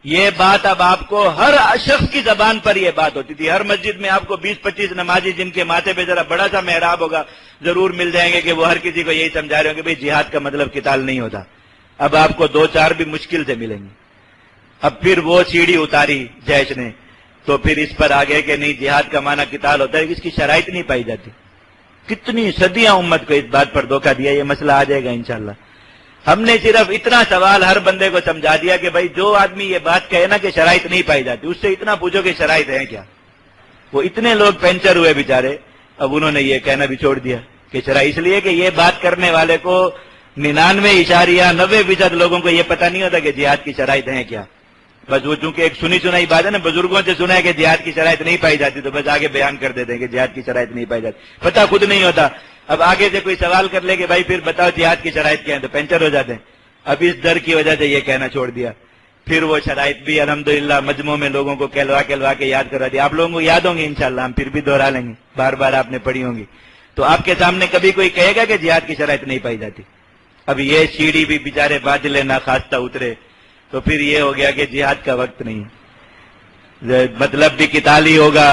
یہ بات اب آپ کو ہر شخص کی زبان پر یہ بات ہوتی تھی. ہر مسجد میں آپ کو 20-25 نمازی جن کے ماتھے پہ ذرا بڑا سا محراب ہوگا ضرور مل جائیں گے کہ وہ ہر کسی کو یہی سمجھا رہے ہوں کہ بھئی جہاد کا مطلب قتال نہیں ہوتا. اب آپ کو 2-4 بھی مشکل سے ملیں گے. اب پھر وہ سیڑھی اتاری جیش نے تو پھر اس پر آگے کہ نہیں جہاد کا معنی قتال ہوتا ہے، اس کی شرائط نہیں پائی جاتی. کتنی صدیاں امت کو اس بات پر دھوکہ دیا. یہ مسئلہ آ جائے گا انشاءاللہ. ہم نے صرف اتنا سوال ہر بندے کو سمجھا دیا کہ بھائی جو آدمی یہ بات کہے نا کہ شرائط نہیں پائی جاتی، اس سے اتنا پوچھو کہ شرائط ہیں کیا. وہ اتنے لوگ پینچر ہوئے بیچارے، اب انہوں نے یہ کہنا بھی چھوڑ دیا کہ شرائط، اس لیے کہ یہ بات کرنے والے کو 99.90% لوگوں کو یہ پتہ نہیں ہوتا کہ جہاد کی شرائط ہیں کیا. بس وہ چونکہ ایک سنی سنائی بات ہے نا، بزرگوں سے سنا ہے کہ جہاد کی شرائط نہیں پائی جاتی تو بس آگے بیان کر دیتے ہیں کہ جہاد کی شرائط نہیں پائی جاتی، پتہ خود نہیں ہوتا. اب آگے سے کوئی سوال کر لے کہ بھائی پھر بتاؤ جہاد کی شرائط کیا ہے تو پینچر ہو جاتے ہیں. اب اس ڈر کی وجہ سے یہ کہنا چھوڑ دیا. پھر وہ شرائط بھی الحمدللہ مجموع میں لوگوں کو کہلوا کے یاد کروا دیا. آپ لوگوں کو یاد ہوں گے انشاءاللہ، ہم پھر بھی دوہرا لیں گے، بار بار آپ نے پڑھی ہوں گی. تو آپ کے سامنے کبھی کوئی کہے گا کہ جہاد کی شرائط نہیں پائی جاتی. اب یہ سیڑھی بھی بیچارے باجلے ناخواستہ اترے تو پھر یہ ہو گیا کہ جہاد کا وقت نہیں، مطلب بھی قتال ہی ہوگا،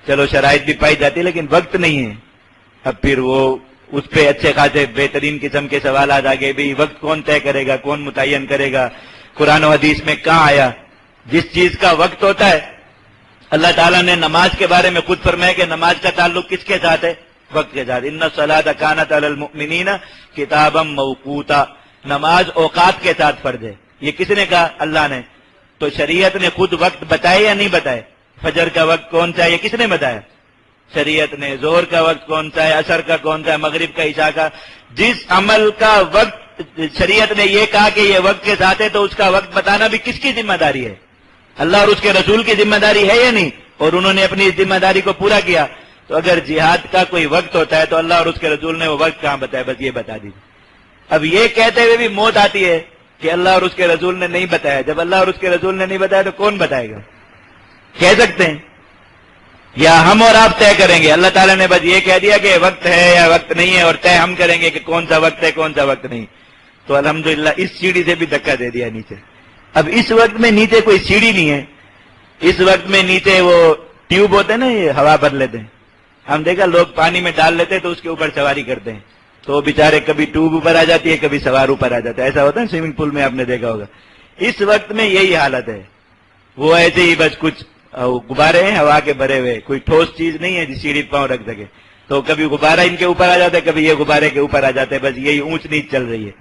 چلو شرائط بھی پائی جاتی لیکن وقت نہیں ہے. اب پھر وہ اس پہ اچھے خاصے بہترین قسم کے سوالات آ گئے، بھی وقت کون طے کرے گا، کون متعین کرے گا. قرآن و حدیث میں کہاں آیا جس چیز کا وقت ہوتا ہے؟ اللہ تعالیٰ نے نماز کے بارے میں خود فرمایا کہ نماز کا تعلق کس کے ساتھ ہے؟ وقت کے ساتھ. ان الصلاۃ کانت علی المؤمنین کتابا موقوتا، نماز اوقات کے ساتھ فرض ہے. یہ کس نے کہا؟ اللہ نے. تو شریعت نے خود وقت بتائے یا نہیں بتائے؟ فجر کا وقت کون سا ہے یہ کس نے بتایا؟ شریعت نے. ظہر کا وقت کون سا ہے، عصر کا کون سا ہے، مغرب کا، عشاء کا. جس عمل کا وقت شریعت نے یہ کہا کہ یہ وقت کے ساتھ ہے تو اس کا وقت بتانا بھی کس کی ذمہ داری ہے؟ اللہ اور اس کے رسول کی ذمہ داری ہے یا نہیں؟ اور انہوں نے اپنی ذمہ داری کو پورا کیا. تو اگر جہاد کا کوئی وقت ہوتا ہے تو اللہ اور اس کے رسول نے وہ وقت کہاں بتایا؟ بس یہ بتا دیجیے. اب یہ کہتے ہوئے بھی موت آتی ہے کہ اللہ اور اس کے رسول نے نہیں بتایا. جب اللہ اور اس کے رسول نے نہیں بتایا تو کون بتائے گا؟ کہہ سکتے ہیں یا ہم اور آپ طے کریں گے؟ اللہ تعالیٰ نے بس یہ کہہ دیا کہ وقت ہے یا وقت نہیں ہے، اور طے ہم کریں گے کہ کون سا وقت ہے کون سا وقت نہیں. تو الحمدللہ اس سیڑھی سے بھی دھکا دے دیا نیچے. اب اس وقت میں نیچے کوئی سیڑھی نہیں ہے، اس وقت میں نیچے وہ ٹیوب ہوتے ہیں نا، یہ ہوا بھر لیتے ہیں. ہم دیکھا لوگ پانی میں ڈال لیتے تو اس کے اوپر سواری کرتے ہیں تو بیچارے کبھی ٹیوب اوپر آ جاتی ہے کبھی سوار اوپر آ جاتا ہے. ایسا ہوتا ہے سوئمنگ پول میں، آپ نے دیکھا ہوگا. اس وقت میں یہی حالت ہے. وہ ایسے ہی بس کچھ غبارے ہیں ہوا کے بھرے ہوئے، کوئی ٹھوس چیز نہیں ہے جس سیڑھی پاؤں رکھ سکے. تو کبھی غبارہ ان کے اوپر آ جاتا ہے کبھی یہ غبارے کے اوپر آ جاتے ہیں. بس یہی اونچ نیچ چل رہی ہے.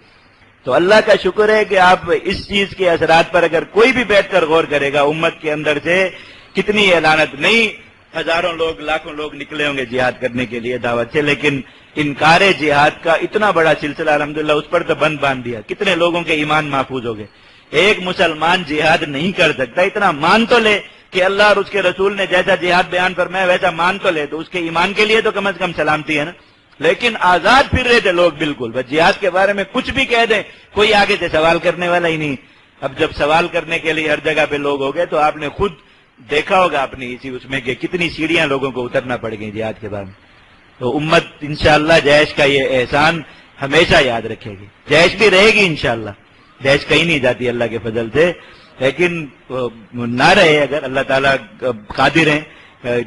تو اللہ کا شکر ہے کہ آپ اس چیز کے اثرات پر اگر کوئی بھی بیٹھ کر غور کرے گا، امت کے اندر سے کتنی اعلانت نہیں، ہزاروں لوگ لاکھوں لوگ نکلے ہوں گے جہاد کرنے کے لیے دعوت سے، لیکن انکار جہاد کا اتنا بڑا سلسلہ الحمدللہ اس پر تو بند باندھ دیا. کتنے لوگوں کے ایمان محفوظ ہو گئے. ایک مسلمان جہاد نہیں کر سکتا، اتنا مان تو لے کہ اللہ اور اس کے رسول نے جیسا جہاد بیان فرمایا ویسا مان تو لے، تو اس کے ایمان کے لیے تو کم از کم سلامتی ہے نا. لیکن آزاد پھر رہے تھے لوگ بالکل، بس جہاد کے بارے میں کچھ بھی کہہ دیں کوئی آگے سے سوال کرنے والا ہی نہیں. اب جب سوال کرنے کے لیے ہر جگہ پہ لوگ ہو گئے تو آپ نے خود دیکھا ہوگا اپنی اسی اس میں کہ کتنی سیڑھیاں لوگوں کو اترنا پڑ گئی جہاد کے بارے میں. تو امت انشاءاللہ جیش کا یہ احسان ہمیشہ یاد رکھے گی. جیش بھی رہے گی انشاءاللہ، جیش کہیں نہیں جاتی اللہ کے فضل سے. لیکن نہ رہے اگر اللہ تعالیٰ قادر ہیں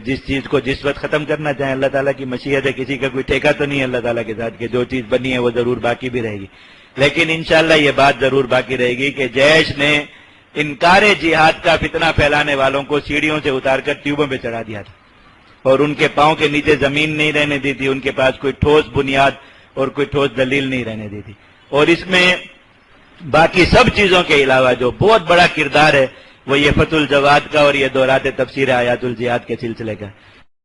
جس چیز کو جس وقت ختم کرنا چاہیں، اللہ تعالیٰ کی مشیت ہے، کسی کا کوئی ٹھیکہ تو نہیں ہے اللہ تعالیٰ کے ساتھ کہ جو چیز بنی ہے وہ ضرور باقی بھی رہے گی. لیکن انشاءاللہ یہ بات ضرور باقی رہے گی کہ جیش نے انکار جہاد کا فتنہ پھیلانے والوں کو سیڑھیوں سے اتار کر ٹیوبوں پہ چڑھا دیا تھا اور ان کے پاؤں کے نیچے زمین نہیں رہنے دی تھی. ان کے پاس کوئی ٹھوس بنیاد اور کوئی ٹھوس دلیل نہیں رہنے دی تھی. اور اس میں باقی سب چیزوں کے علاوہ جو بہت بڑا کردار ہے وہ یہ فتح الجواد کا اور یہ دورات تفسیر آیات الجہاد کے سلسلے کا.